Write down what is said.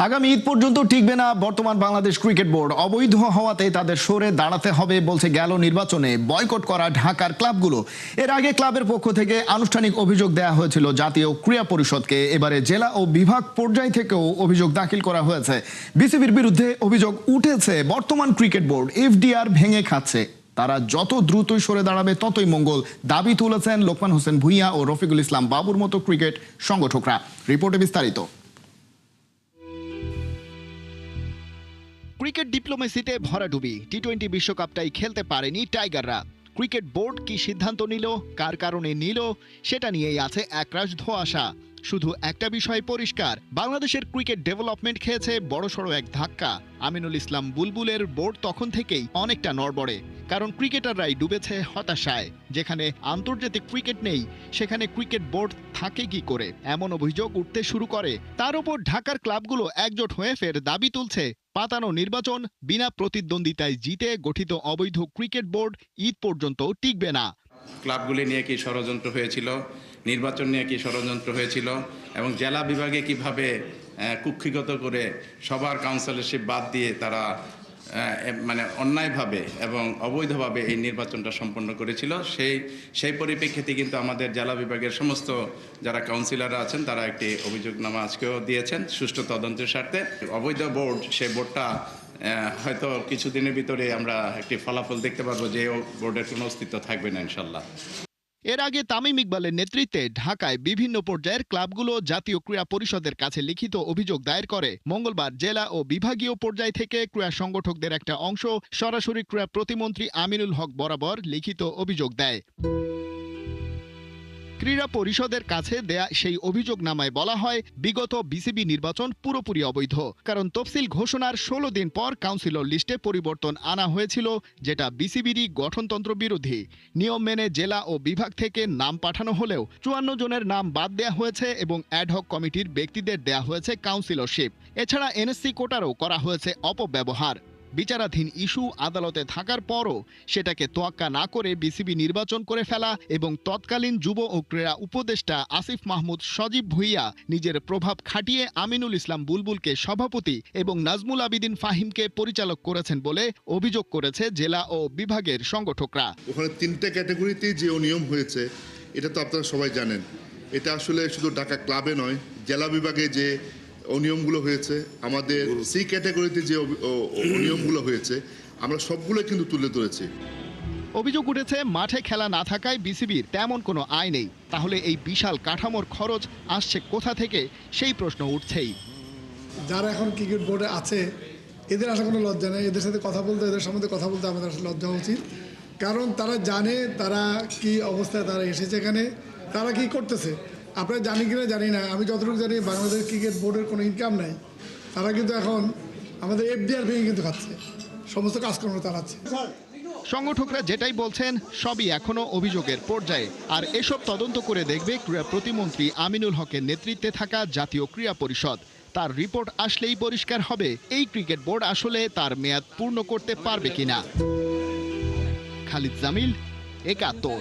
আগামী ঈদ পর্যন্ত টিকবে না বর্তমান বাংলাদেশ ক্রিকেট বোর্ড। অবৈধ হওয়াতে তাদের সরে দাঁড়াতে হবে বলছে গেল নির্বাচনে বয়কট করা ঢাকার ক্লাবগুলো। এর আগে ক্লাবের পক্ষ থেকে আনুষ্ঠানিক অভিযোগ দেওয়া হয়েছিল জাতীয় ক্রীড়া পরিষদকে। এবারে জেলা ও বিভাগ পর্যায় থেকেও অভিযোগ দাখিল করা হয়েছে। বিসিবির বিরুদ্ধে অভিযোগ উঠেছে বর্তমান ক্রিকেট বোর্ড এফডিআর ভেঙে খাচ্ছে, তারা যত দ্রুতই সরে দাঁড়াবে ততই মঙ্গল, দাবি তুলেছেন লোকমান হোসেন ভূঁইয়া ও রফিকুল ইসলাম বাবুর মতো ক্রিকেট সংগঠকরা। রিপোর্টে বিস্তারিত। ক্রিকেট ডিপ্লোমেসিতে ভরাডুবি, টি-20 বিশ্বকাপটাই খেলতে পারেনি টাইগাররা। ক্রিকেট বোর্ড কি সিদ্ধান্ত নিল, কার কারণে নিল, সেটা নিয়েই আছে একরাশ ধোঁয়াশা। শুধু একটা বিষয় পরিষ্কার, বাংলাদেশের ক্রিকেট ডেভেলপমেন্ট খেয়েছে বড়সড় এক ধাক্কা। আমিনুল ইসলাম বুলবুলের বোর্ড তখন থেকেই অনেকটা নড়বড়ে, কারণ ক্রিকেটাররাই ডুবেছে হতাশায়। যেখানে আন্তর্জাতিক ক্রিকেট নেই সেখানে ক্রিকেট বোর্ড থাকে কি করে, এমন অভিযোগ উঠতে শুরু করে। তার উপর ঢাকার ক্লাবগুলো একজোট হয়ে ফের দাবি তুলছে পাতানো নির্বাচন বিনা প্রতিদ্বন্দ্বিতায় জিতে গঠিত অবৈধ ক্রিকেট বোর্ড ঈদ পর্যন্ত টিকবে না। ক্লাবগুলি নিয়ে কি ষড়যন্ত্র হয়েছিল, নির্বাচন নিয়ে কি ষড়যন্ত্র হয়েছিল, এবং জেলা বিভাগে কিভাবে কুক্ষিগত করে সবার কাউন্সিলরশিপ বাদ দিয়ে তারা অন্যায়ভাবে এবং অবৈধভাবে এই নির্বাচনটা সম্পন্ন করেছিল, সেই পরিপ্রেক্ষিতে কিন্তু আমাদের জেলা বিভাগের সমস্ত যারা কাউন্সিলররা আছেন তারা একটি অভিযোগনামা আজকেও দিয়েছেন সুষ্ঠু তদন্তের স্বার্থে। অবৈধ বোর্ড, সেই বোর্ডটা হয়তো কিছুদিনের ভিতরে আমরা একটি ফলাফল দেখতে পারবো যে বোর্ডের কোনো অস্তিত্ব থাকবে না ইনশাল্লাহ। এর আগে তামিম ইকবালের নেতৃত্বে ঢাকায় বিভিন্ন পর্যায়ের ক্লাবগুলো জাতীয় ক্রীড়া পরিষদের কাছে লিখিত অভিযোগ দায়ের করে। মঙ্গলবার জেলা ও বিভাগীয় পর্যায় থেকে ক্রীড়া সংগঠকদের একটা অংশ সরাসরি ক্রীড়া প্রতিমন্ত্রী আমিনুল হক বরাবর লিখিত অভিযোগ দেয়। ক্রীড়া পরিষদের কাছে দেয়া সেই অভিযোগনামায় বলা হয়, বিগত বিসিবি নির্বাচন পুরোপুরি অবৈধ, কারণ তফসিল ঘোষণার 16 দিন পর কাউন্সিলর লিস্টে পরিবর্তন আনা হয়েছিল, যেটা বিসিবিরই গঠনতন্ত্র বিরোধী। নিয়ম মেনে জেলা ও বিভাগ থেকে নাম পাঠানো হলেও 54 জনের নাম বাদ দেয়া হয়েছে এবং অ্যাডহক কমিটির ব্যক্তিদের দেয়া হয়েছে কাউন্সিলরশিপ। এছাড়া এনএসসি কোটারও করা হয়েছে অপব্যবহার। বিচারাধীন ইস্যু আদালতে থাকার পরও সেটাকে তোয়াক্কা না করে বিসিবি নির্বাচন করে ফেলা এবং তৎকালীন যুব ও ক্রীড়া উপদেষ্টা আসিফ মাহমুদ সজীব ভুঁইয়া নিজের প্রভাব খাটিয়ে আমিনুল ইসলাম বুলবুলকে সভাপতি এবং নাজমুল আবিদিন ফাহিমকে পরিচালক করেছেন বলে অভিযোগ করেছে জেলা ও বিভাগের সংগঠকরা। ওখানে 3টে ক্যাটাগরিতে যে অনিয়ম হয়েছে এটা তো আপনারা সবাই জানেন। এটা আসলে শুধু ঢাকা ক্লাবে নয়, জেলা বিভাগে যে অনিয়মগুলো হয়েছে, আমাদের সি ক্যাটাগরিতে যে অনিয়মগুলো হয়েছে, আমরা সবগুলো কিন্তু তুলে ধরেছি। অভিযোগ উঠেছে মাঠে খেলা না থাকায় বিসিবির তেমন কোনো আয় নেই। তাহলে এই বিশাল কাঠামোর খরচ আসছে কোথা থেকে, সেই প্রশ্ন উঠছেই। যারা এখন ক্রিকেট বোর্ডে আছে এদের আসলে কোনো লজ্জা নেই, এদের সাথে কথা বলতে, এদের সম্বন্ধে কথা বলতে আমাদের আসলে লজ্জা উচিত। কারণ তারা জানে তারা কি অবস্থায় তারা এসেছে এখানে, তারা কি করতেছে। আপনারা জানি কিনা জানি না, আমি যতটুকু জানি বাংলাদেশ ক্রিকেট বোর্ডের কোনো ইনকাম নাই। তারা কিন্তু এখন আমাদের এফডিআর ভেঙে কিন্তু খাচ্ছে, সমস্ত কাজকর্ম চালাচ্ছে। সংগঠকরা যেটাই বলছেন সবই এখনো অভিযোগের পর্যায়ে, আর এসব তদন্ত করে দেখবে ক্রীড়া প্রতিমন্ত্রী আমিনুল হকের নেতৃত্বে থাকা জাতীয় ক্রীড়া পরিষদ। তার রিপোর্ট আসলেই পরিষ্কার হবে এই ক্রিকেট বোর্ড আসলে তার মেয়াদ পূর্ণ করতে পারবে কিনা। খালিদ জামিল, একাত্তর।